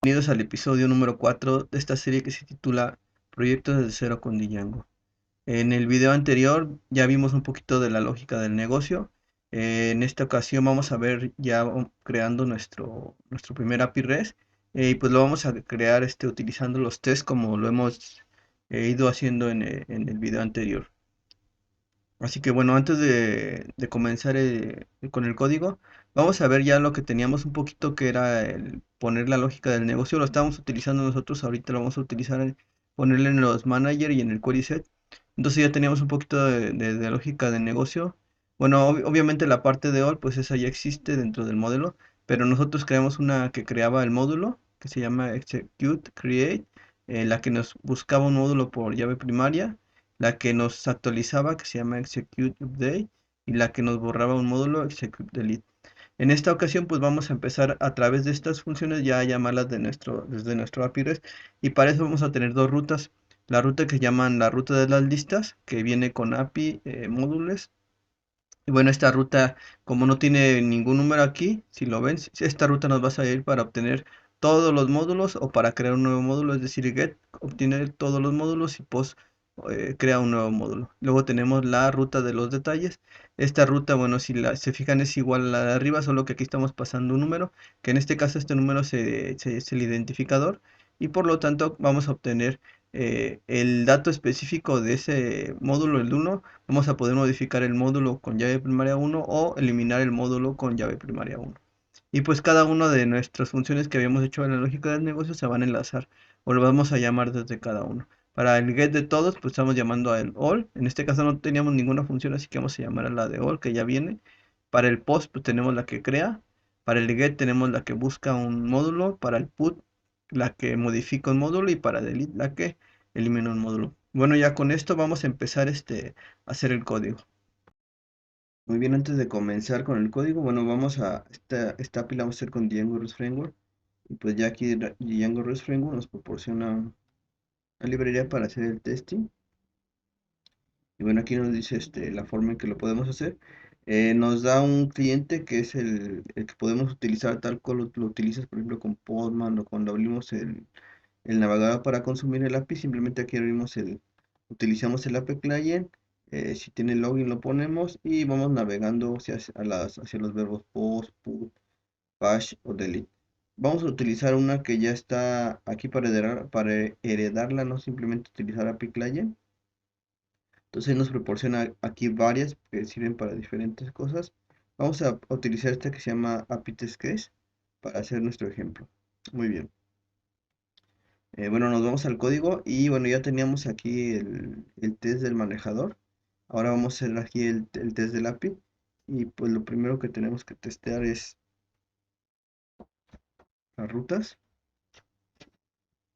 Bienvenidos al episodio número 4 de esta serie que se titula Proyectos desde cero con Django. En el video anterior ya vimos un poquito de la lógica del negocio. En esta ocasión vamos a ver ya creando nuestro primer API REST, y pues lo vamos a crear utilizando los tests como lo hemos ido haciendo en el video anterior. Así que bueno, antes de comenzar con el código, vamos a ver ya lo que teníamos un poquito, que era el poner la lógica del negocio. Lo estábamos utilizando nosotros, ahorita lo vamos a utilizar ponerle en los manager y en el query set. Entonces ya teníamos un poquito de lógica del negocio. Bueno, obviamente la parte de all, pues esa ya existe dentro del modelo, pero nosotros creamos una que creaba el módulo, que se llama execute create, la que nos buscaba un módulo por llave primaria, la que nos actualizaba, que se llama execute update, y la que nos borraba un módulo, execute delete. En esta ocasión pues vamos a empezar a través de estas funciones ya a llamarlas desde nuestro API REST, y para eso vamos a tener dos rutas. La ruta que llaman la ruta de las listas, que viene con API módulos. Y bueno, esta ruta, como no tiene ningún número aquí, si lo ven, esta ruta nos va a salir para obtener todos los módulos o para crear un nuevo módulo, es decir, get obtiene todos los módulos y post crea un nuevo módulo. Luego tenemos la ruta de los detalles. Esta ruta, bueno, si se fijan, es igual a la de arriba, solo que aquí estamos pasando un número, que en este caso este número es el identificador, y por lo tanto vamos a obtener el dato específico de ese módulo, el uno. Vamos a poder modificar el módulo con llave primaria uno o eliminar el módulo con llave primaria uno. Y pues cada una de nuestras funciones que habíamos hecho en la lógica del negocio se van a enlazar, o lo vamos a llamar desde cada uno. Para el get de todos, pues estamos llamando a el all. En este caso no teníamos ninguna función, así que vamos a llamar a la de all, que ya viene. Para el post, pues tenemos la que crea. Para el get tenemos la que busca un módulo. Para el put, la que modifica un módulo. Y para delete, la que elimina un módulo. Bueno, ya con esto vamos a empezar a hacer el código. Muy bien, antes de comenzar con el código, bueno, esta API la vamos a hacer con Django REST Framework. Y pues ya aquí Django REST Framework nos proporciona una librería para hacer el testing. Y bueno, aquí nos dice la forma en que lo podemos hacer. Nos da un cliente que es el que podemos utilizar tal cual lo utilizas, por ejemplo, con Postman o cuando abrimos el navegador para consumir el API. Simplemente aquí utilizamos el API Client. Si tiene login lo ponemos y vamos navegando hacia los verbos post, put, bash o delete. Vamos a utilizar una que ya está aquí para heredarla, no simplemente utilizar API Client. Entonces nos proporciona aquí varias que sirven para diferentes cosas. Vamos a utilizar esta que se llama API Test Case para hacer nuestro ejemplo. Muy bien. Bueno, nos vamos al código y bueno, ya teníamos aquí el test del manejador. Ahora vamos a hacer aquí el test del API. Y pues lo primero que tenemos que testear es las rutas.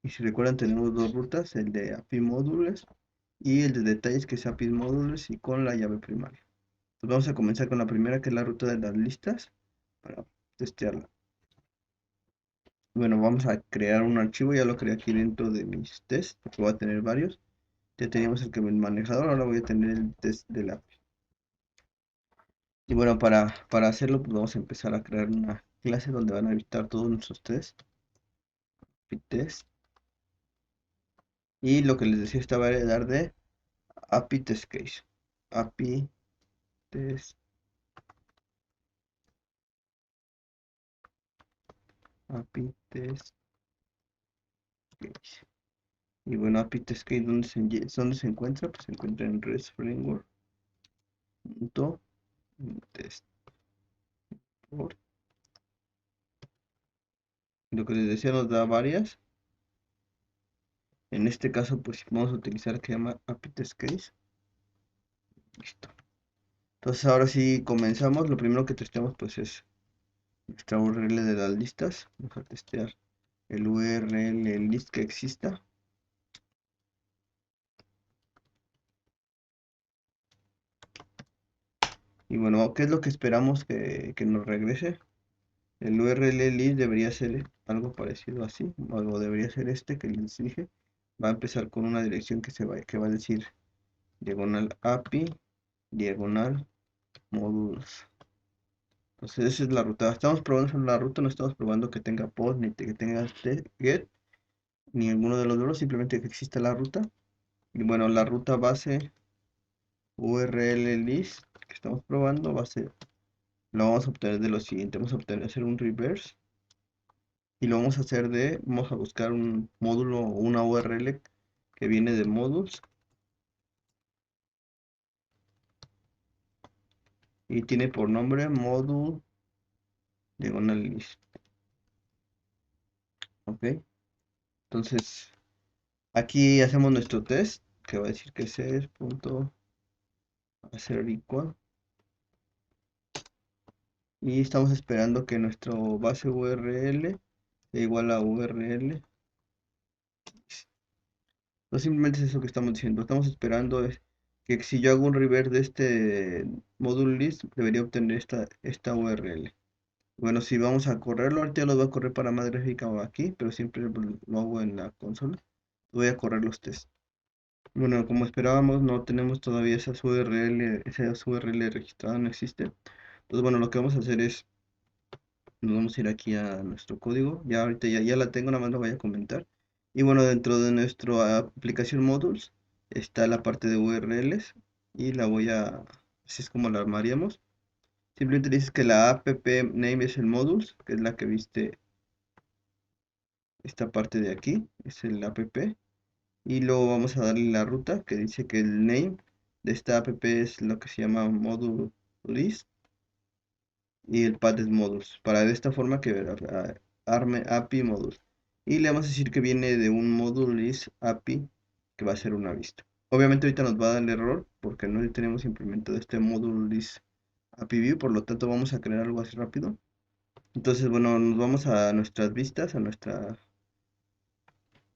Y si recuerdan, tenemos dos rutas, el de API módulos y el de detalles, que es API módulos y con la llave primaria. Pues vamos a comenzar con la primera, que es la ruta de las listas, para testearla. Bueno, vamos a crear un archivo, ya lo creé aquí dentro de mis tests, porque voy a tener varios. Ya teníamos el manejador, ahora voy a tener el test del API. Y bueno, para hacerlo, pues vamos a empezar a crear una clase donde van a habitar todos nuestros tests, API test. Y lo que les decía, esta va a heredar de API test case. API test, API test case. Y bueno, API test case, ¿dónde se encuentra? Pues se encuentra en REST Framework. Test port. Lo que les decía, nos da varias. En este caso, pues vamos a utilizar que se llama API test case. Listo. Entonces ahora sí comenzamos. Lo primero que testeamos pues es nuestra URL de las listas. Vamos a testear el URL list que exista. Y bueno, ¿qué es lo que esperamos que nos regrese? El URL list debería ser algo parecido así, o debería ser este que les dije. Va a empezar con una dirección que va a decir diagonal API, diagonal módulos. Entonces esa es la ruta. Estamos probando solo la ruta, no estamos probando que tenga post, ni que tenga get, ni ninguno de los dos, simplemente que exista la ruta. Y bueno, la ruta base URL list que estamos probando va a ser, lo vamos a obtener de lo siguiente. Vamos a obtener, hacer un reverse y lo vamos a hacer vamos a buscar un módulo o una URL que viene de modules y tiene por nombre module diagonal list. Ok, entonces aquí hacemos nuestro test que va a decir que es punto hacer equal y estamos esperando que nuestro base URL sea igual a URL. No simplemente es eso que estamos diciendo, estamos esperando es que si yo hago un reverse de este module list debería obtener esta URL. Bueno, si vamos a correrlo, ahorita lo voy a correr para más gráfica aquí, pero siempre lo hago en la consola. Voy a correr los tests. Bueno, como esperábamos, no tenemos todavía esa URL registrada, no existe. Entonces, bueno, lo que vamos a hacer es, nos vamos a ir aquí a nuestro código. Ya ahorita ya la tengo, nada más lo voy a comentar. Y bueno, dentro de nuestra aplicación modules está la parte de URLs y así es como la armaríamos. Simplemente dices que la app name es el modules, que es la que viste esta parte de aquí, es el app. Y luego vamos a darle la ruta que dice que el name de esta app es lo que se llama module list y el path es modules, para de esta forma que arme API modules. Y le vamos a decir que viene de un module list API que va a ser una vista. Obviamente ahorita nos va a dar el error porque no tenemos implementado este module list API view, por lo tanto vamos a crear algo así rápido. Entonces, bueno, nos vamos a nuestras vistas, a nuestro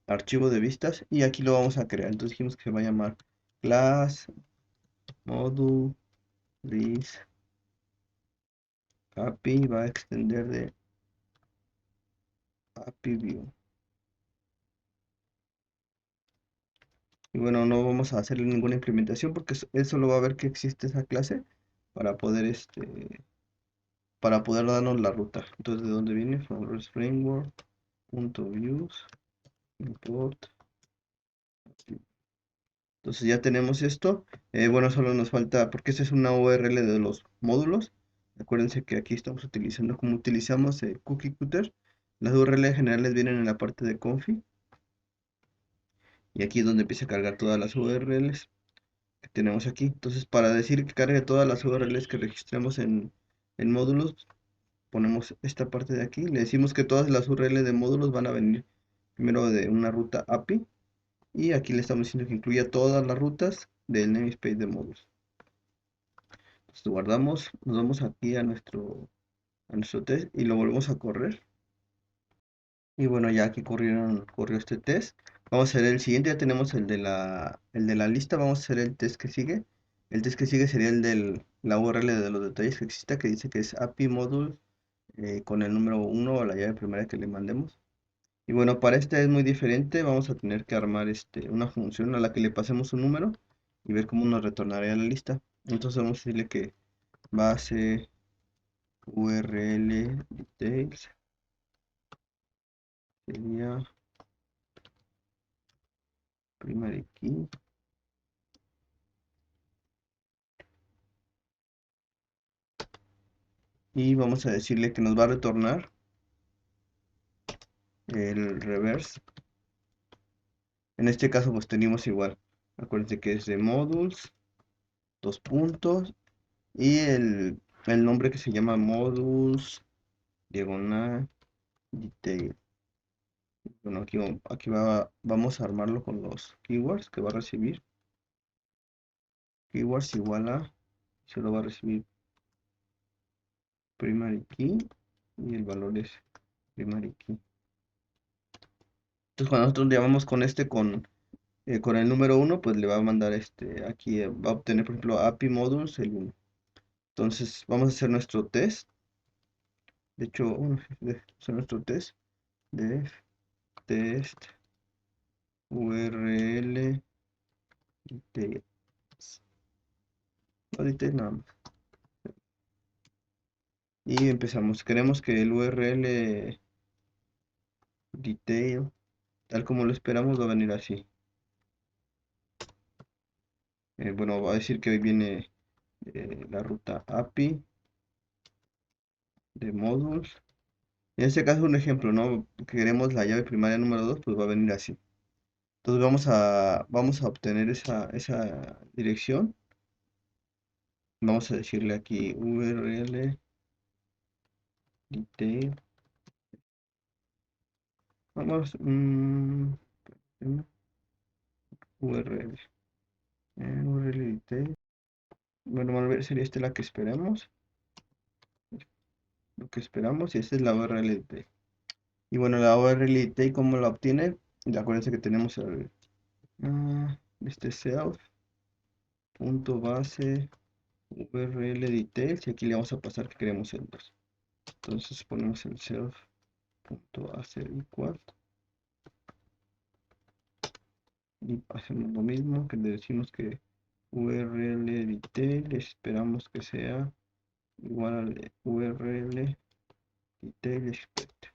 archivo de vistas y aquí lo vamos a crear. Entonces dijimos que se va a llamar class module list API, va a extender de API view. Y bueno, no vamos a hacerle ninguna implementación porque él solo va a ver que existe esa clase para poder para poder darnos la ruta. Entonces, ¿de dónde viene? From REST framework.views import. Entonces ya tenemos esto. Bueno, solo nos falta, porque esta es una URL de los módulos. Acuérdense que aquí estamos utilizando, como utilizamos Cookie Cutter, las URL generales vienen en la parte de config. Y aquí es donde empieza a cargar todas las URLs que tenemos aquí. Entonces, para decir que cargue todas las URLs que registremos en módulos, ponemos esta parte de aquí. Le decimos que todas las URLs de módulos van a venir primero de una ruta API. Y aquí le estamos diciendo que incluya todas las rutas del namespace de módulos. Entonces guardamos, nos vamos aquí a nuestro test y lo volvemos a correr. Y bueno, ya que corrió este test, vamos a hacer el siguiente. Ya tenemos el de la lista. Vamos a hacer el test que sigue. El test que sigue sería el de la URL de los detalles que exista, que dice que es API module con el número 1 o la llave primera que le mandemos. Y bueno, para este es muy diferente. Vamos a tener que armar una función a la que le pasemos un número y ver cómo nos retornaría la lista. Entonces vamos a decirle que base URL details sería primary key. Y vamos a decirle que nos va a retornar el reverse. En este caso pues tenemos igual. Acuérdense que es de modules, dos puntos, y el nombre que se llama modules, diagonal, detail. Bueno, aquí vamos a armarlo con los keywords que va a recibir. Keywords igual a, se lo va a recibir primary key y el valor es primary key. Entonces cuando nosotros llamamos con con el número uno, pues le va a mandar aquí va a obtener por ejemplo API modules el 1. Entonces vamos a hacer nuestro test. De hecho, hacer nuestro test de test URL details. No details nada más. y empezamos. Queremos que el URL detail, tal como lo esperamos, va a venir así. Bueno, va a decir que hoy viene la ruta API de modules. En este caso, un ejemplo, ¿no? Queremos la llave primaria número 2, pues va a venir así. Entonces vamos a obtener esa dirección. Vamos a decirle aquí URL detail. Vamos, URL. URL detail. Bueno, a ver, sería esta la que esperamos. Lo que esperamos y esta es la URL detail. Y bueno, la URL detail, ¿cómo la obtiene? Y acuérdense que tenemos este self.base URL details y aquí le vamos a pasar que queremos el 2. Entonces ponemos el self.base equal y hacemos lo mismo que le decimos que URL detail esperamos que sea igual al URL detail expect.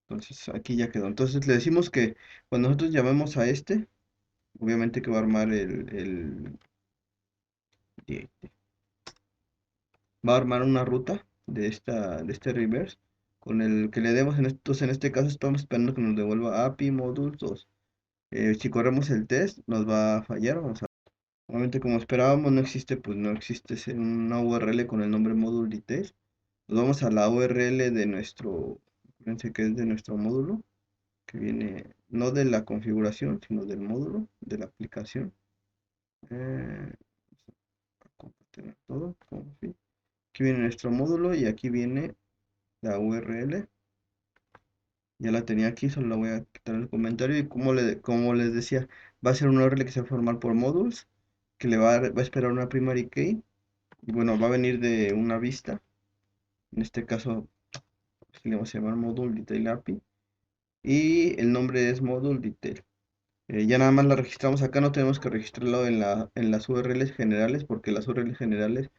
Entonces aquí ya quedó. Entonces le decimos que cuando nosotros llamemos a este, obviamente que va a armar va a armar una ruta de este reverse con el que le demos en este caso estamos esperando que nos devuelva API modules 2. Si corremos el test nos va a fallar, vamos a obviamente como esperábamos no existe, pues no existe una URL con el nombre module details. Nos vamos a la URL de nuestro, fíjense que es de nuestro módulo, que viene no de la configuración, sino del módulo, de la aplicación. Eh, Concatenar todo, config. Aquí viene nuestro módulo y aquí viene la URL. Ya la tenía aquí, solo la voy a quitar el comentario. Y como les decía, va a ser una URL que se va a formar por modules, que va a esperar una primary key. Y bueno, va a venir de una vista. En este caso, le vamos a llamar module detail API. Y el nombre es module detail. Ya nada más la registramos acá, no tenemos que registrarlo en las URLs generales, porque las URLs generales,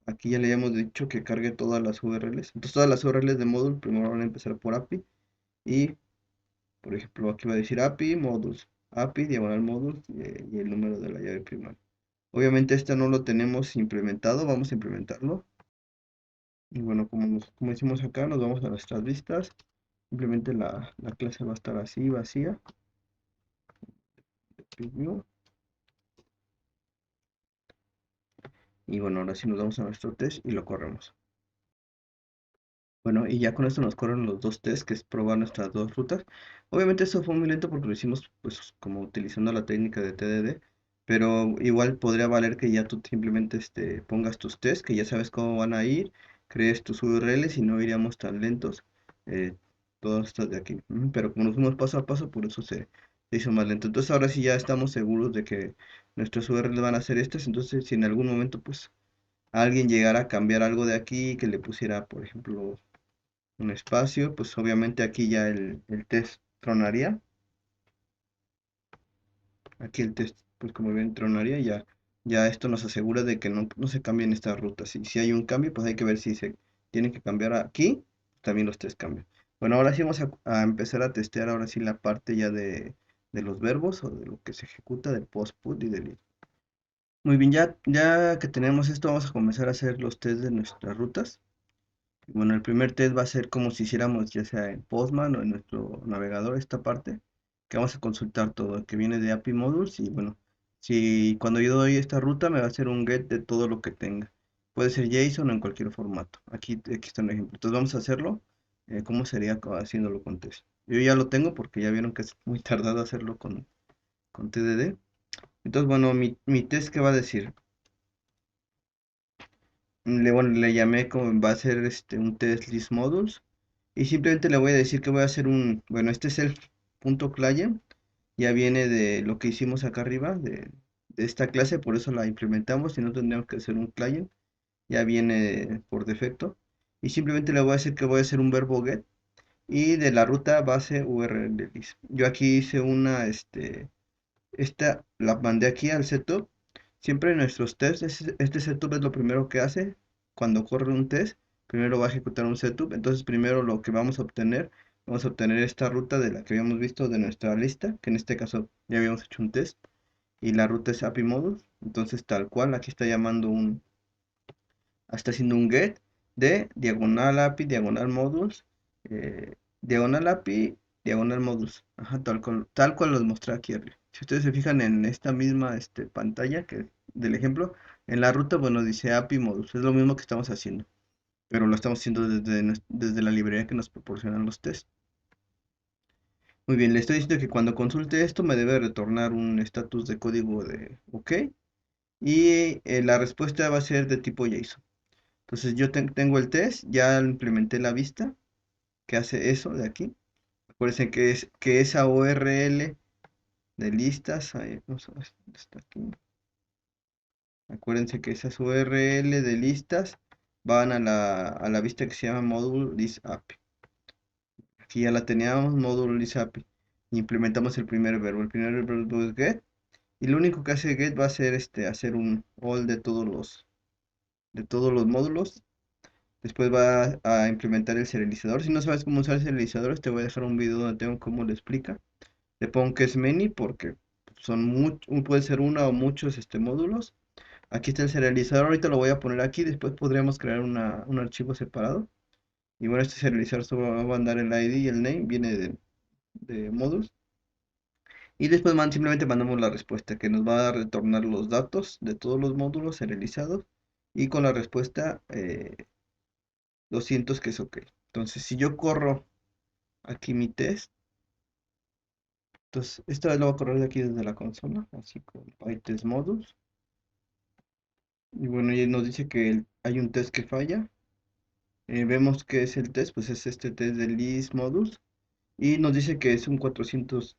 aquí ya le habíamos dicho que cargue todas las URLs. Entonces todas las URLs de módulo primero van a empezar por API. Y por ejemplo, aquí va a decir API modules, API diagonal modules y el número de la llave primaria. Obviamente este no lo tenemos implementado, vamos a implementarlo. Y bueno, como hicimos acá, nos vamos a nuestras vistas. Simplemente la clase va a estar así, vacía. Preview. Y bueno, ahora sí nos vamos a nuestro test y lo corremos. Bueno, y ya con esto nos corren los dos tests, que es probar nuestras dos rutas. Obviamente eso fue muy lento porque lo hicimos pues como utilizando la técnica de TDD, pero igual podría valer que ya tú simplemente pongas tus tests, que ya sabes cómo van a ir, crees tus URLs y no iríamos tan lentos todos estos de aquí. Pero como nos fuimos paso a paso, por eso se hizo más lento. Entonces ahora sí ya estamos seguros de que nuestros URLs van a ser estos, entonces si en algún momento pues alguien llegara a cambiar algo de aquí, que le pusiera, por ejemplo, un espacio, pues obviamente aquí ya el test tronaría. Aquí el test, pues como ven, tronaría y ya esto nos asegura de que no se cambien estas rutas. Y si hay un cambio, pues hay que ver si se tiene que cambiar aquí, también los test cambian. Bueno, ahora sí vamos a empezar a testear ahora sí la parte ya de los verbos o de lo que se ejecuta del post put y del if. Muy bien, ya que tenemos esto, vamos a comenzar a hacer los test de nuestras rutas. Bueno, el primer test va a ser como si hiciéramos ya sea en Postman o en nuestro navegador esta parte, que vamos a consultar todo, que viene de API Modules y bueno, si cuando yo doy esta ruta me va a hacer un get de todo lo que tenga. Puede ser JSON o en cualquier formato. Aquí está un ejemplo. Entonces vamos a hacerlo. ¿Cómo sería haciéndolo con test? Yo ya lo tengo porque ya vieron que es muy tardado hacerlo con TDD. Entonces, bueno, mi test, ¿qué va a decir? Bueno, le llamé como va a ser un test list modules y simplemente le voy a decir que voy a hacer bueno, este es el punto client, ya viene de lo que hicimos acá arriba de esta clase, por eso la implementamos y no tendríamos que hacer un client, ya viene por defecto y simplemente le voy a decir que voy a hacer un verbo get y de la ruta base URL list. Yo aquí hice esta la mandé aquí al setup. Siempre en nuestros tests, este setup es lo primero que hace cuando corre un test, primero va a ejecutar un setup. Entonces primero lo que vamos a obtener esta ruta de la que habíamos visto de nuestra lista, que en este caso ya habíamos hecho un test, y la ruta es API module. Entonces tal cual, aquí está haciendo un get de diagonal API, diagonal modules, diagonal API, diagonal modules. Ajá, tal cual los mostré aquí arriba. Si ustedes se fijan en esta misma pantalla del ejemplo, en la ruta, bueno, dice API modules. Es lo mismo que estamos haciendo, pero lo estamos haciendo desde la librería que nos proporcionan los tests. Muy bien, le estoy diciendo que cuando consulte esto me debe retornar un estatus de código de OK, y la respuesta va a ser de tipo JSON. Entonces yo tengo el test, ya implementé la vista que hace eso de aquí. Acuérdense que esa URL de listas, ahí, vamos a ver dónde está aquí. Acuérdense que esas URL de listas van a la vista que se llama module list API. Aquí ya la teníamos, module list API. Implementamos el primer verbo. El primer verbo es get. Y lo único que hace get va a ser hacer un all de todos los módulos. Después va a implementar el serializador. Si no sabes cómo usar serializadores, te voy a dejar un video donde tengo cómo lo explica. Le pongo que es many porque puede ser una o muchos módulos. Aquí está el serializador, ahorita lo voy a poner aquí. Después podríamos crear un archivo separado. Y bueno, este serializador solo va a mandar el ID y el name, viene de módulos. Y después simplemente mandamos la respuesta que nos va a retornar los datos de todos los módulos serializados. Y con la respuesta 200 que es OK. Entonces, si yo corro aquí mi test, entonces esta vez lo voy a correr de aquí desde la consola, así con PyTest modules. Y bueno, y nos dice que hay un test que falla. Vemos que es el test, pues es este test de list modules. Y nos dice que es un 400,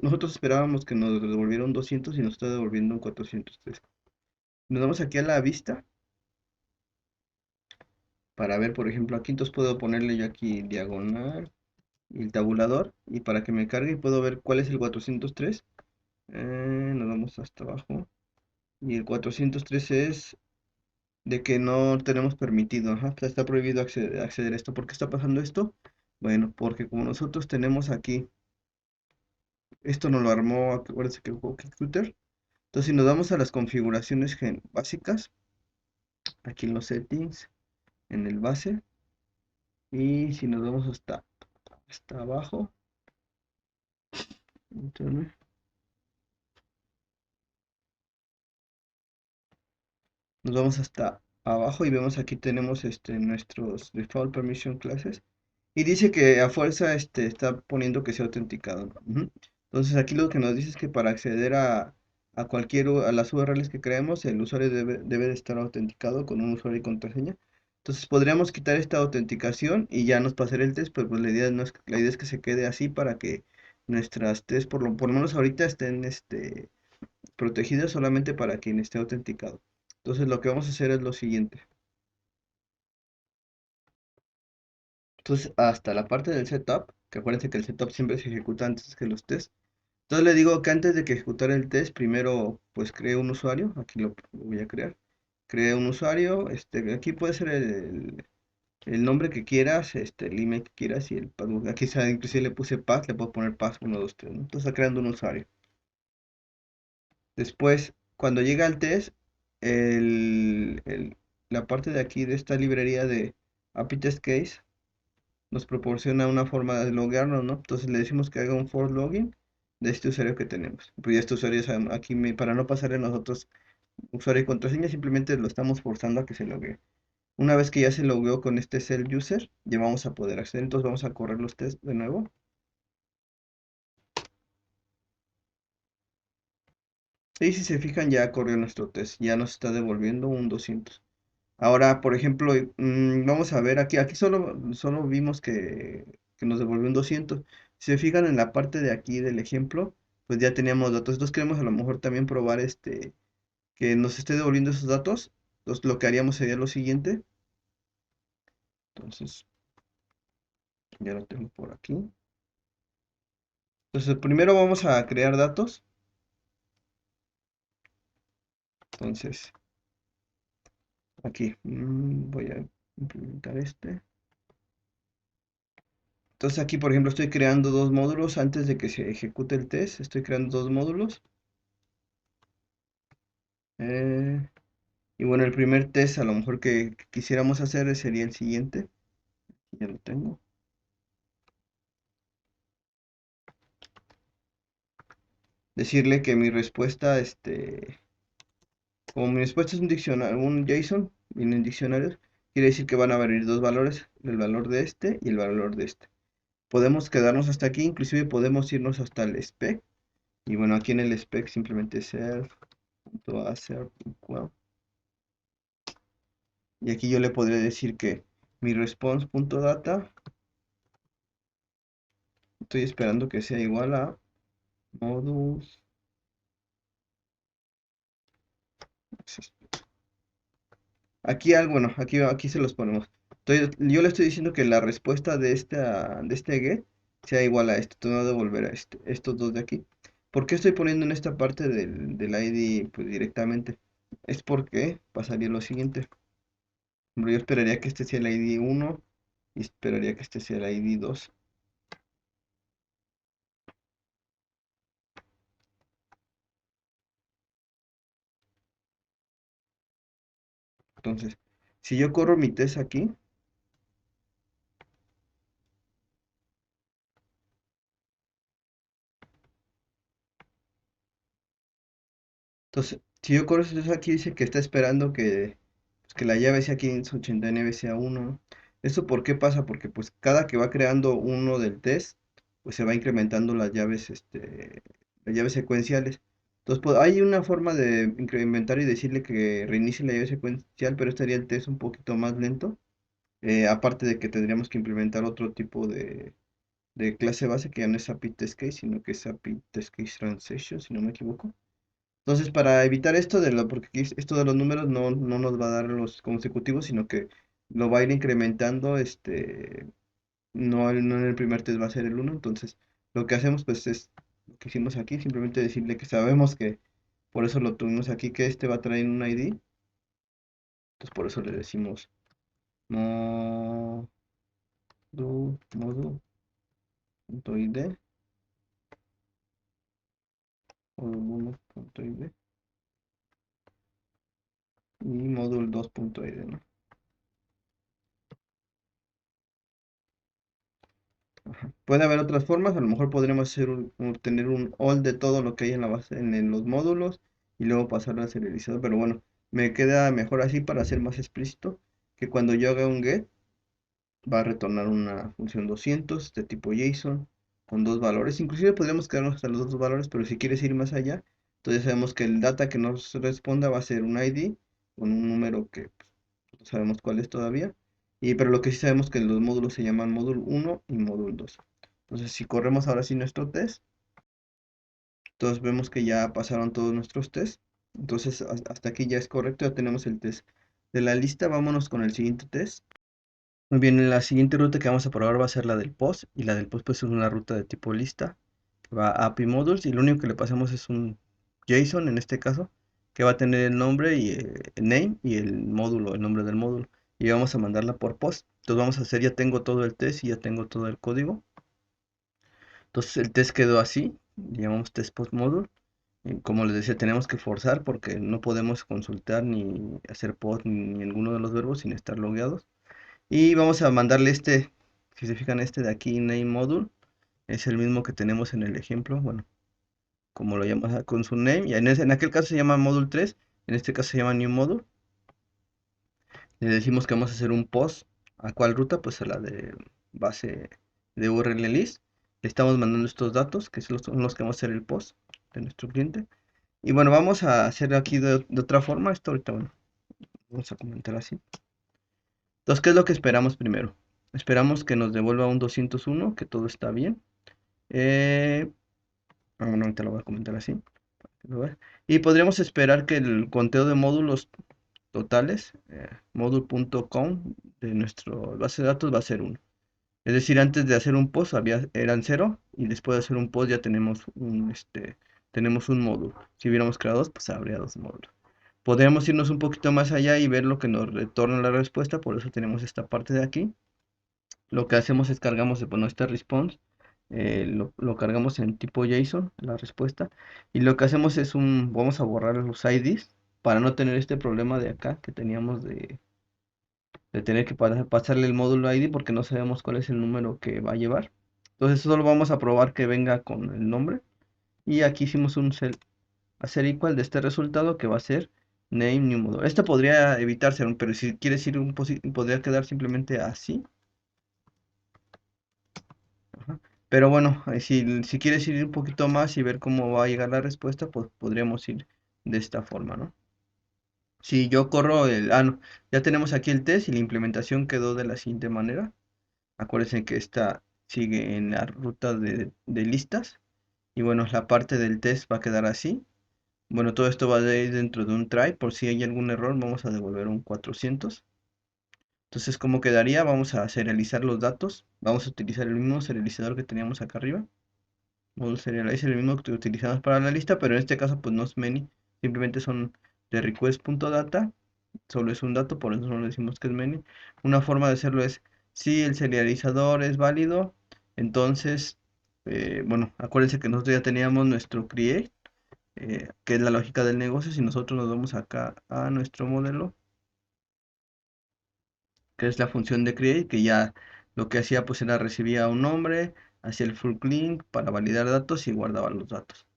nosotros esperábamos que nos devolviera un 200 y nos está devolviendo un 403. Nos vamos aquí a la vista para ver, por ejemplo, aquí entonces puedo ponerle yo aquí diagonal y el tabulador, y para que me cargue y puedo ver cuál es el 403. Nos vamos hasta abajo. Y el 403 es de que no tenemos permitido. Ajá, está prohibido acceder a esto. ¿Por qué está pasando esto? Bueno, porque como nosotros tenemos aquí, esto nos lo armó, acuérdense que fue Computer. Entonces, si nos vamos a las configuraciones básicas, aquí en los settings, en el base, y si nos vamos hasta abajo, entonces, nos vamos hasta abajo y vemos aquí tenemos nuestros default permission classes. Y dice que a fuerza está poniendo que sea autenticado. Ujú. Entonces aquí lo que nos dice es que para acceder a las URLs que creemos, el usuario debe de estar autenticado con un usuario y contraseña. Entonces podríamos quitar esta autenticación y ya nos pasará el test, pues la idea no es, la idea es que se quede así para que nuestras tests, por lo menos ahorita, estén protegidas solamente para quien esté autenticado. Entonces lo que vamos a hacer es lo siguiente. Entonces, hasta la parte del setup, que acuérdense que el setup siempre se ejecuta antes que los tests. Entonces le digo que antes de que ejecutara el test, primero pues cree un usuario, aquí lo voy a crear. Cree un usuario, aquí puede ser el nombre que quieras, el email que quieras y el password. Aquí inclusive le puse pass, le puedo poner pass 1, 2, 3, ¿no? Entonces está creando un usuario. Después, cuando llega al test, la parte de aquí de esta librería de API Test Case nos proporciona una forma de loguearnos, ¿no? Entonces le decimos que haga un for login de este usuario que tenemos. Pues ya este usuario, aquí para no pasarle a nosotros usuario y contraseña, simplemente lo estamos forzando a que se loguee. Una vez que ya se logueó con este self user, ya vamos a poder acceder. Entonces vamos a correr los tests de nuevo. Y si se fijan, ya corrió nuestro test. Ya nos está devolviendo un 200. Ahora, por ejemplo, vamos a ver aquí solo vimos que nos devolvió un 200. Si se fijan en la parte de aquí del ejemplo, pues ya teníamos datos. Entonces queremos a lo mejor también probar que nos esté devolviendo esos datos. Entonces lo que haríamos sería lo siguiente. Entonces, ya lo tengo por aquí. Entonces, primero vamos a crear datos. Entonces, aquí voy a implementar este. Entonces aquí, por ejemplo, estoy creando dos módulos antes de que se ejecute el test. Estoy creando dos módulos. Eh, y bueno, el primer test a lo mejor que quisiéramos hacer sería el siguiente. Ya lo tengo. Decirle que mi respuesta, como mi respuesta es un diccionario, un JSON, viene en diccionarios, quiere decir que van a venir dos valores, el valor de este y el valor de este. Podemos quedarnos hasta aquí, inclusive podemos irnos hasta el spec. Y bueno, aquí en el spec simplemente self.assert equal. Y aquí yo le podría decir que mi response.data, estoy esperando que sea igual a modus. Aquí algo, bueno, aquí se los ponemos. Yo le estoy diciendo que la respuesta de este get sea igual a esto. Tengo que devolver a estos dos de aquí. ¿Por qué estoy poniendo en esta parte del ID pues directamente? Es porque pasaría lo siguiente. Hombre, yo esperaría que este sea el ID 1 y esperaría que este sea el ID 2. Entonces, si yo corro mi test aquí, entonces, si yo corro ese test aquí, dice que está esperando que la llave sea 589 sea 1. ¿Esto por qué pasa? Porque pues cada que va creando uno del test, pues se va incrementando las llaves secuenciales. Entonces, pues, hay una forma de incrementar y decirle que reinicie la llave secuencial, pero este haría el test un poquito más lento. Aparte de que tendríamos que implementar otro tipo de clase base que ya no es API Test Case, sino que es API Test Case Transaction, si no me equivoco. Entonces, para evitar esto porque aquí esto de los números no nos va a dar los consecutivos, sino que lo va a ir incrementando, no en el primer test va a ser el uno. Entonces, lo que hacemos pues es lo que hicimos aquí, simplemente decirle que sabemos que por eso lo tuvimos aquí, que este va a traer un ID. Entonces, por eso le decimos modu.id, modu1.id y module2.id, ¿no? Puede haber otras formas, a lo mejor podríamos tener un all de todo lo que hay en la base, en los módulos y luego pasarlo al serializador, pero bueno, me queda mejor así para ser más explícito, que cuando yo haga un get va a retornar una función 200 de tipo JSON con dos valores, inclusive podríamos quedarnos hasta los dos valores, pero si quieres ir más allá, entonces sabemos que el data que nos responda va a ser un ID con un número que pues, no sabemos cuál es todavía. Pero lo que sí sabemos que los módulos se llaman módulo 1 y módulo 2. Entonces, si corremos ahora sí nuestro test, entonces vemos que ya pasaron todos nuestros tests. Entonces, hasta aquí ya es correcto, ya tenemos el test de la lista. Vámonos con el siguiente test. Muy bien, la siguiente ruta que vamos a probar va a ser la del post. Y la del post pues es una ruta de tipo lista que va a API Modules. Y lo único que le pasamos es un JSON en este caso, que va a tener el nombre y el name y el módulo, el nombre del módulo. Y vamos a mandarla por post. Entonces vamos a hacer, ya tengo todo el test y ya tengo todo el código. Entonces el test quedó así, le llamamos test post module. Y como les decía, tenemos que forzar porque no podemos consultar ni hacer post ni ninguno de los verbos sin estar logueados. Y vamos a mandarle si se fijan, de aquí, name module, es el mismo que tenemos en el ejemplo, bueno, como lo llamas con su name, y en aquel caso se llama module 3, en este caso se llama new module. Le decimos que vamos a hacer un post. ¿A cuál ruta? Pues a la de base de URL list. Le estamos mandando estos datos, que son los que vamos a hacer el post de nuestro cliente. Y bueno, vamos a hacer aquí de otra forma. Esto ahorita, bueno, vamos a comentar así. Entonces, ¿qué es lo que esperamos primero? Esperamos que nos devuelva un 201, que todo está bien. Eh, bueno, ahorita lo voy a comentar así. Y podríamos esperar que el conteo de módulos totales, module.count de nuestro base de datos va a ser 1. Es decir, antes de hacer un post eran 0 y después de hacer un post ya tenemos un módulo. Si hubiéramos creado dos, pues habría dos módulos. Podríamos irnos un poquito más allá y ver lo que nos retorna la respuesta, por eso tenemos esta parte de aquí. Lo que hacemos es cargamos bueno, este response, lo cargamos en tipo JSON, la respuesta, y lo que hacemos es vamos a borrar los IDs para no tener este problema de acá que teníamos de tener que pasarle el módulo ID porque no sabemos cuál es el número que va a llevar. Entonces solo vamos a probar que venga con el nombre, y aquí hicimos hacer igual de este resultado que va a ser name new model. Este podría evitarse, pero si quieres ir podría quedar simplemente así. Ajá. Pero bueno, si quieres ir un poquito más y ver cómo va a llegar la respuesta, pues podríamos ir de esta forma, ¿no? Si yo corro no, ya tenemos aquí el test y la implementación quedó de la siguiente manera. Acuérdense que esta sigue en la ruta de listas. Y bueno, la parte del test va a quedar así. Bueno, todo esto va a ir dentro de un try. Por si hay algún error, vamos a devolver un 400. Entonces, ¿cómo quedaría? Vamos a serializar los datos. Vamos a utilizar el mismo serializador que teníamos acá arriba. Model serialize, el mismo que utilizamos para la lista, pero en este caso pues no es many, simplemente son de request.data, solo es un dato, por eso no le decimos que es many. Una forma de hacerlo es, si el serializador es válido, entonces, bueno, acuérdense que nosotros ya teníamos nuestro create, que es la lógica del negocio. Si nosotros nos vamos acá a nuestro modelo, que es la función de create, que ya lo que hacía pues era recibía un nombre, hacía el full clean para validar datos y guardaba los datos.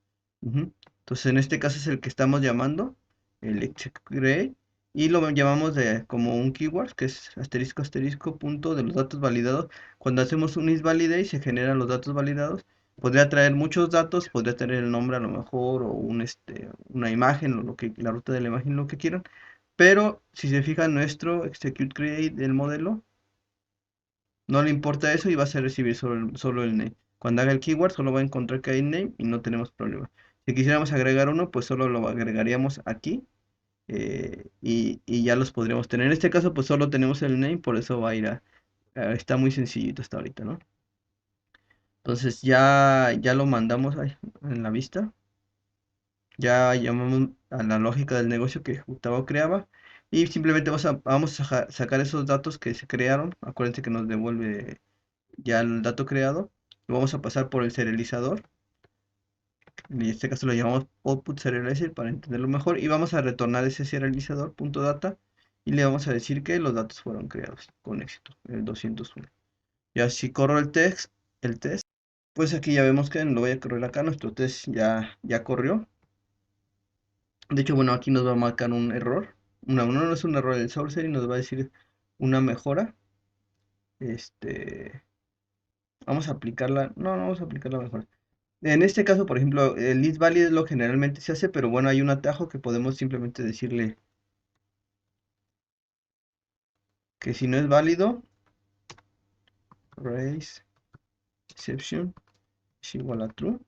Ujú. Entonces en este caso es el que estamos llamando, el execGray, y lo llamamos como un keyword, que es asterisco asterisco punto de los datos validados. Cuando hacemos un isValidate se generan los datos validados. Podría traer muchos datos, podría tener el nombre a lo mejor, o una imagen, o la ruta de la imagen, lo que quieran. Pero si se fijan, nuestro execute create del modelo no le importa eso y va a recibir solo el name. Cuando haga el keyword solo va a encontrar que hay name y no tenemos problema. Si quisiéramos agregar uno, pues solo lo agregaríamos aquí, y ya los podríamos tener. En este caso pues solo tenemos el name, por eso va a ir está muy sencillito hasta ahorita, ¿no? Entonces ya lo mandamos ahí en la vista. Ya llamamos a la lógica del negocio que Gustavo creaba, y simplemente vamos a sacar esos datos que se crearon. Acuérdense que nos devuelve ya el dato creado. Lo vamos a pasar por el serializador. En este caso lo llamamos output serializer para entenderlo mejor. Y vamos a retornar ese serializador punto data, y le vamos a decir que los datos fueron creados con éxito, el 201. Ya si corro el test, pues aquí ya vemos que lo voy a correr acá. Nuestro test ya corrió. De hecho, bueno, aquí nos va a marcar un error. No es un error el sorcery, nos va a decir una mejora. Este, vamos a aplicarla. No vamos a aplicarla mejor. En este caso, por ejemplo, el list valid es lo generalmente se hace, pero bueno, hay un atajo que podemos simplemente decirle que si no es válido, raise exception es igual a true.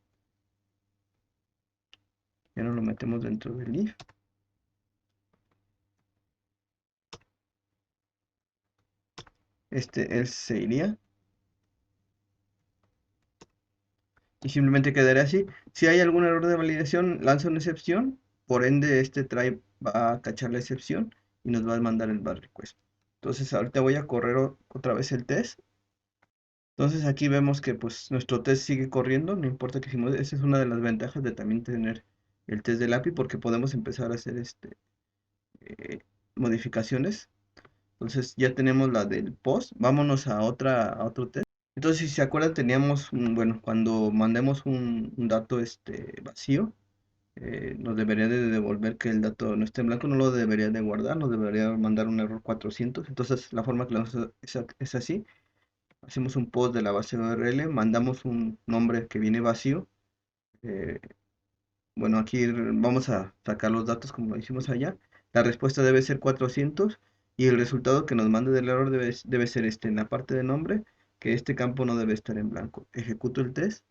Ya no lo metemos dentro del if. Él se iría y simplemente quedaría así. Si hay algún error de validación, lanza una excepción, por ende este try va a cachar la excepción y nos va a mandar el bad request. Entonces ahorita voy a correr otra vez el test. Entonces aquí vemos que pues nuestro test sigue corriendo, no importa que hicimos. Esa es una de las ventajas de también tener el test del API, porque podemos empezar a hacer eh, modificaciones. Entonces ya tenemos la del post. Vámonos a otro test. Entonces, si se acuerdan, teníamos bueno, cuando mandemos un dato vacío, nos debería de devolver que el dato no esté en blanco, no lo debería de guardar, nos debería mandar un error 400. Entonces, la forma que lo hacemos es así. Hacemos un post de la base URL, mandamos un nombre que viene vacío. eh, bueno, aquí vamos a sacar los datos como lo hicimos allá. La respuesta debe ser 400, y el resultado que nos mande del error debe ser en la parte de nombre, que este campo no debe estar en blanco. Ejecuto el test.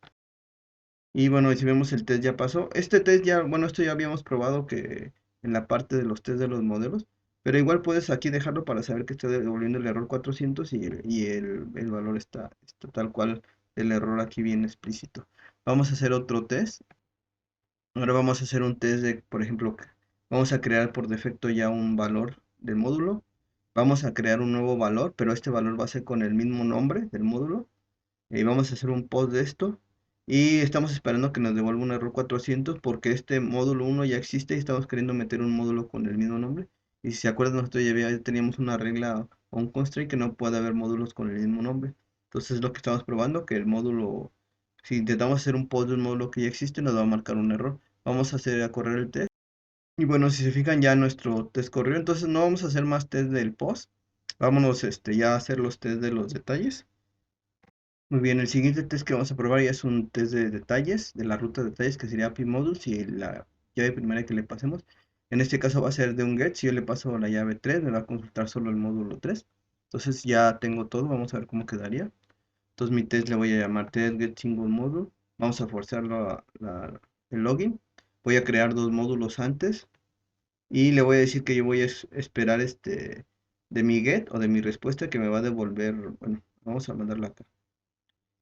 Y bueno, si vemos el test ya pasó. Este test ya, bueno, esto ya habíamos probado que en la parte de los test de los modelos, pero igual puedes aquí dejarlo para saber que está devolviendo el error 400, y el valor está tal cual, el error aquí viene explícito. Vamos a hacer otro test. Ahora vamos a hacer un test de, por ejemplo, Vamos a crear por defecto ya un valor del módulo. Vamos a crear un nuevo valor, pero este valor va a ser con el mismo nombre del módulo. Y vamos a hacer un post de esto. Y estamos esperando que nos devuelva un error 400 porque este módulo uno ya existe y estamos queriendo meter un módulo con el mismo nombre. Y si se acuerdan, nosotros ya teníamos una regla o un constraint que no puede haber módulos con el mismo nombre. Entonces es lo que estamos probando, que el módulo, si intentamos hacer un post de un módulo que ya existe, nos va a marcar un error. Vamos a hacer a correr el test. Y bueno, si se fijan ya nuestro test corrió, entonces no vamos a hacer más test del post. Vámonos ya a hacer los test de los detalles. Muy bien, el siguiente test que vamos a probar ya es un test de detalles, de la ruta de detalles, que sería API Modules y la llave primera que le pasemos. En este caso va a ser de un get, si yo le paso la llave 3 me va a consultar solo el módulo 3. Entonces ya tengo todo, vamos a ver cómo quedaría. Entonces mi test le voy a llamar test get single module. Vamos a forzar el login. Voy a crear dos módulos antes y le voy a decir que yo voy a esperar de mi get o de mi respuesta que me va a devolver, bueno, vamos a mandarla acá.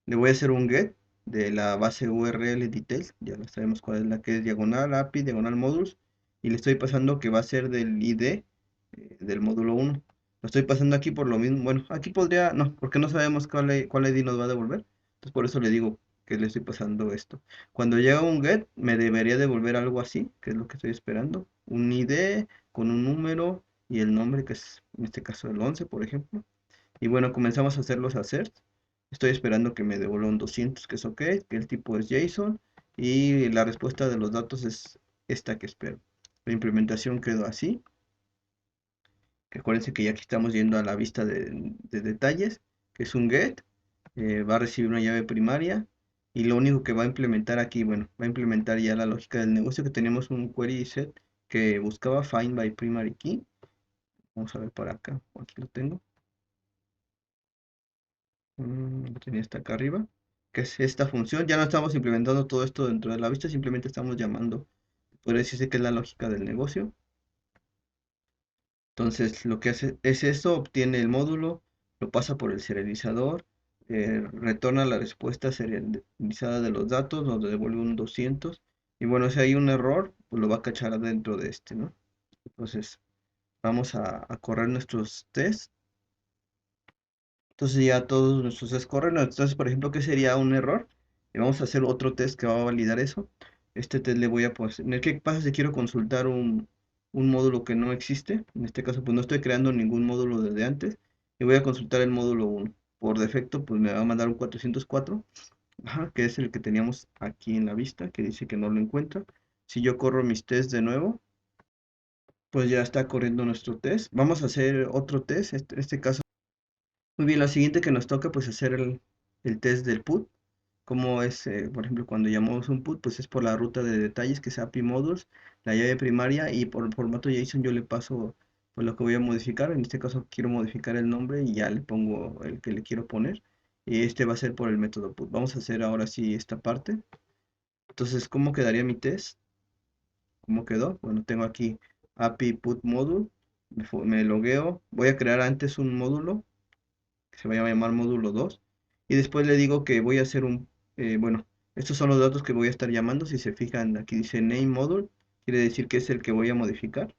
Le voy a hacer un get de la base URL details, ya lo sabemos cuál es la que es diagonal API, diagonal modules, y le estoy pasando que va a ser del ID del módulo uno. Lo estoy pasando aquí por lo mismo, bueno, aquí podría, no, porque no sabemos cuál ID nos va a devolver, entonces por eso le digo que le estoy pasando esto. Cuando llega un get, me debería devolver algo así, que es lo que estoy esperando, un ID con un número y el nombre, que es en este caso el 11 por ejemplo. Y bueno, comenzamos a hacer los asserts. Estoy esperando que me devuelva un 200, que es OK, que el tipo es JSON y la respuesta de los datos es esta que espero. La implementación quedó así. Que acuérdense que ya aquí estamos yendo a la vista de detalles, que es un get, va a recibir una llave primaria y lo único que va a implementar aquí, bueno, va a implementar ya la lógica del negocio, que teníamos un query set que buscaba find by primary key. Vamos a ver por acá, aquí lo tengo. Lo tenía hasta acá arriba, que es esta función. Ya no estamos implementando todo esto dentro de la vista, simplemente estamos llamando, podría decirse que es la lógica del negocio. Entonces, lo que hace es eso, obtiene el módulo, lo pasa por el serializador, retorna la respuesta serializada de los datos, nos devuelve un 200. Y bueno, si hay un error, pues lo va a cachar dentro de este, ¿no? Entonces, vamos a correr nuestros tests. Entonces ya todos nuestros test corren. Entonces, por ejemplo, ¿qué sería un error? Y vamos a hacer otro test que va a validar eso. Este test le voy a poner, ¿qué pasa si quiero consultar un módulo que no existe? En este caso, pues no estoy creando ningún módulo desde antes. Y voy a consultar el módulo uno. Por defecto, pues me va a mandar un 404, ajá, que es el que teníamos aquí en la vista, que dice que no lo encuentra. Si yo corro mis tests de nuevo, pues ya está corriendo nuestro test. Vamos a hacer otro test, en este caso. Muy bien, lo siguiente que nos toca pues hacer el test del put. Como es, por ejemplo, cuando llamamos un put, pues es por la ruta de detalles que es API modules, la llave primaria y por formato JSON yo le paso pues lo que voy a modificar. En este caso quiero modificar el nombre y ya le pongo el que le quiero poner. Y este va a ser por el método put. Vamos a hacer ahora sí esta parte. Entonces, ¿cómo quedaría mi test? ¿Cómo quedó? Bueno, tengo aquí API put module. Me logueo. Voy a crear antes un módulo que se va a llamar módulo 2 y después le digo que voy a hacer bueno, estos son los datos que voy a estar llamando. Si se fijan, aquí dice name module, quiere decir que es el que voy a modificar.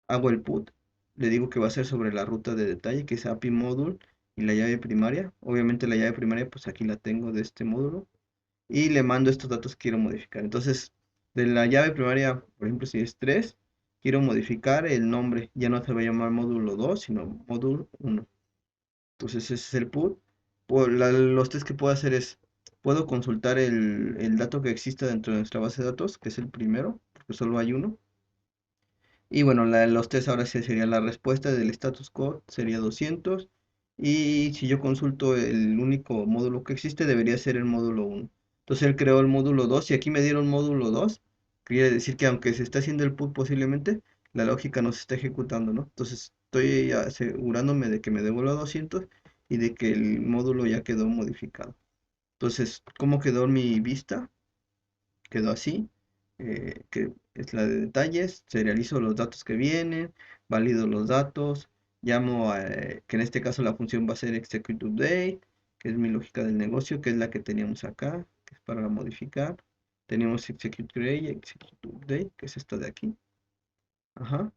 Hago el put, le digo que va a ser sobre la ruta de detalle, que es API module y la llave primaria. Obviamente la llave primaria, pues aquí la tengo de este módulo y le mando estos datos que quiero modificar. Entonces, de la llave primaria, por ejemplo, si es 3 quiero modificar el nombre. Ya no se va a llamar módulo 2 sino módulo 1. Entonces ese es el put. Los test que puedo hacer es, puedo consultar el dato que exista dentro de nuestra base de datos, que es el primero, porque solo hay uno. Y bueno, los test ahora sí sería la respuesta del status code, sería 200. Y si yo consulto el único módulo que existe, debería ser el módulo uno. Entonces él creó el módulo 2 y aquí me dieron módulo 2. Quiere decir que aunque se está haciendo el put posiblemente, la lógica no se está ejecutando, ¿no? Entonces estoy asegurándome de que me devuelva 200 y de que el módulo ya quedó modificado. Entonces, ¿cómo quedó mi vista? Quedó así, que es la de detalles, serializo los datos que vienen, valido los datos, llamo que en este caso la función va a ser execute update, que es mi lógica del negocio, que es la que teníamos acá, que es para modificar. Teníamos execute create y execute update, que es esta de aquí. Ajá.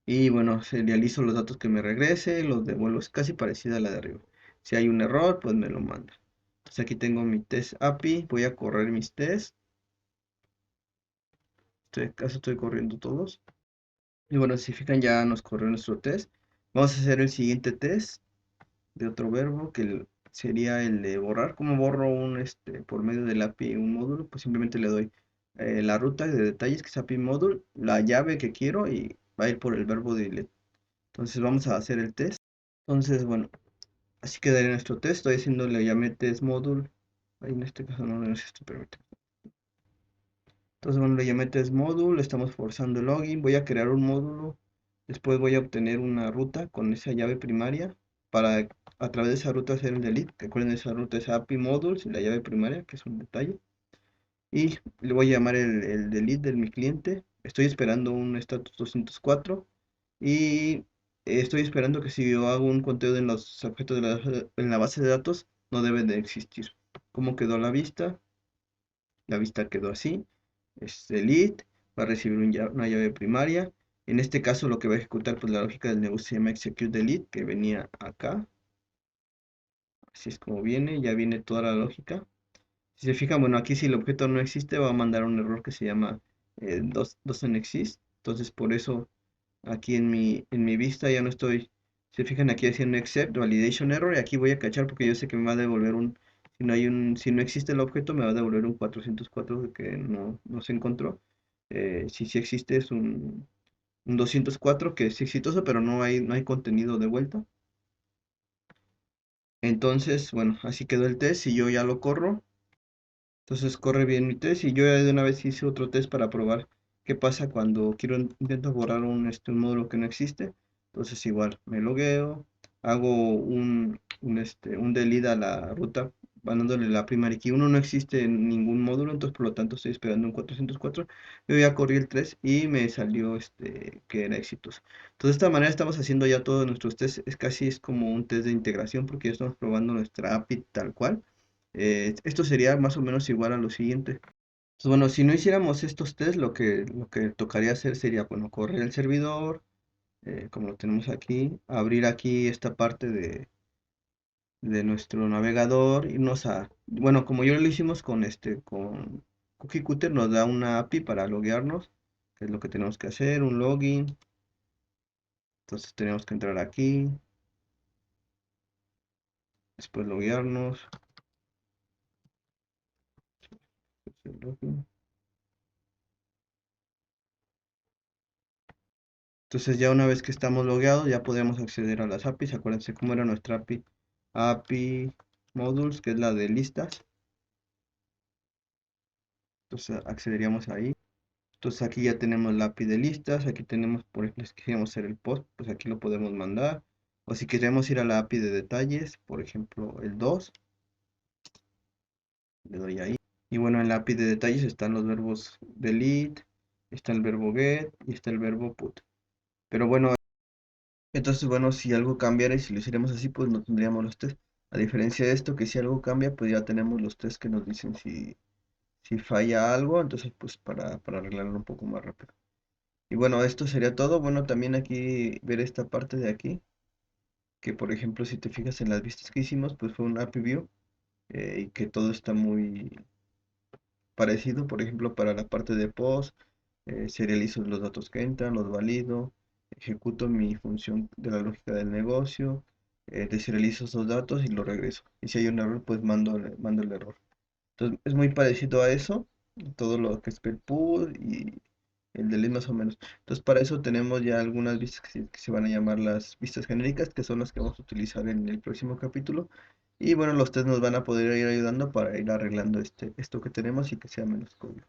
Y bueno, serializo los datos que me regrese, los devuelvo. Es casi parecida a la de arriba. Si hay un error, pues me lo manda. Entonces aquí tengo mi test API. Voy a correr mis tests. Casi estoy corriendo todos. Y bueno, si fijan, ya nos corrió nuestro test. Vamos a hacer el siguiente test de otro verbo sería el de borrar. ¿Cómo borro por medio del API un módulo? Pues simplemente le doy la ruta de detalles que es API módulo, la llave que quiero y va a ir por el verbo delete. Entonces vamos a hacer el test. Entonces, bueno, así quedaría nuestro test. Estoy haciéndole llamé test module. Ahí en este caso no es esto, permítame. Entonces, bueno, le llamé test module. Estamos forzando el login. Voy a crear un módulo. Después voy a obtener una ruta con esa llave primaria para a través de esa ruta hacer el delete. Recuerden, esa ruta es API modules y la llave primaria, que es un detalle. Y le voy a llamar el delete de mi cliente. Estoy esperando un status 204 y estoy esperando que si yo hago un conteo en los objetos en la base de datos, no debe de existir. ¿Cómo quedó la vista? La vista quedó así. Es delete, va a recibir una llave primaria. En este caso lo que va a ejecutar pues la lógica del negocio se llama execute delete, que venía acá. Así es como viene, ya viene toda la lógica. Si se fijan, bueno, aquí si el objeto no existe va a mandar un error que se llama doesn't exist. Entonces por eso aquí en mi vista ya no estoy, se fijan aquí haciendo except validation error y aquí voy a cachar porque yo sé que me va a devolver si no existe el objeto me va a devolver un 404 de que no se encontró. Si sí existe es un 204 que es exitoso pero no hay contenido de vuelta. Entonces, bueno, así quedó el test y yo ya lo corro. Entonces corre bien mi test y yo ya de una vez hice otro test para probar qué pasa cuando intento borrar un módulo que no existe. Entonces igual me logueo, hago un delete a la ruta mandándole la primary key. Uno no existe en ningún módulo, entonces por lo tanto estoy esperando un 404. Yo ya corrí el 3 y me salió que era exitoso. Entonces de esta manera estamos haciendo ya todos nuestros tests. Es como un test de integración porque ya estamos probando nuestra API tal cual. Esto sería más o menos igual a lo siguiente. Entonces, bueno, si no hiciéramos estos test, lo que tocaría hacer sería, bueno, correr el servidor, como lo tenemos aquí, abrir aquí esta parte de nuestro navegador, bueno, como yo lo hicimos con CookieCutter, nos da una API para loguearnos, que es lo que tenemos que hacer, un login. Entonces tenemos que entrar aquí, después loguearnos. Entonces ya una vez que estamos logueados ya podemos acceder a las APIs. Acuérdense cómo era nuestra API. API Modules, que es la de listas. Entonces accederíamos ahí. Entonces aquí ya tenemos la API de listas. Aquí tenemos, por ejemplo, si queremos hacer el post, pues aquí lo podemos mandar. O si queremos ir a la API de detalles, por ejemplo, el 2, le doy ahí. Y bueno, en la API de detalles están los verbos delete, está el verbo get y está el verbo put. Pero bueno, entonces, bueno, si algo cambiara y si lo hiciéramos así, pues no tendríamos los test. A diferencia de esto, que si algo cambia, pues ya tenemos los test que nos dicen si falla algo, entonces pues para arreglarlo un poco más rápido. Y bueno, esto sería todo. Bueno, también aquí ver esta parte de aquí, que por ejemplo, si te fijas en las vistas que hicimos, pues fue un API View y que todo está muy parecido. Por ejemplo, para la parte de post, serializo los datos que entran, los valido, ejecuto mi función de la lógica del negocio, deserializo esos datos y los regreso. Y si hay un error, pues mando el error. Entonces es muy parecido a eso, todo lo que es el pull y el delete más o menos. Entonces para eso tenemos ya algunas vistas que se van a llamar las vistas genéricas, que son las que vamos a utilizar en el próximo capítulo. Y bueno, los test nos van a poder ir ayudando para ir arreglando esto que tenemos y que sea menos código.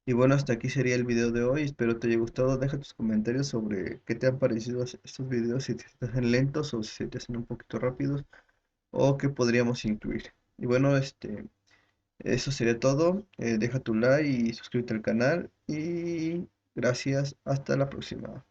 Y bueno, hasta aquí sería el video de hoy. Espero te haya gustado. Deja tus comentarios sobre qué te han parecido estos videos, si te hacen lentos o si se te hacen un poquito rápidos o qué podríamos incluir. Y bueno, eso sería todo. Deja tu like y suscríbete al canal y gracias. Hasta la próxima.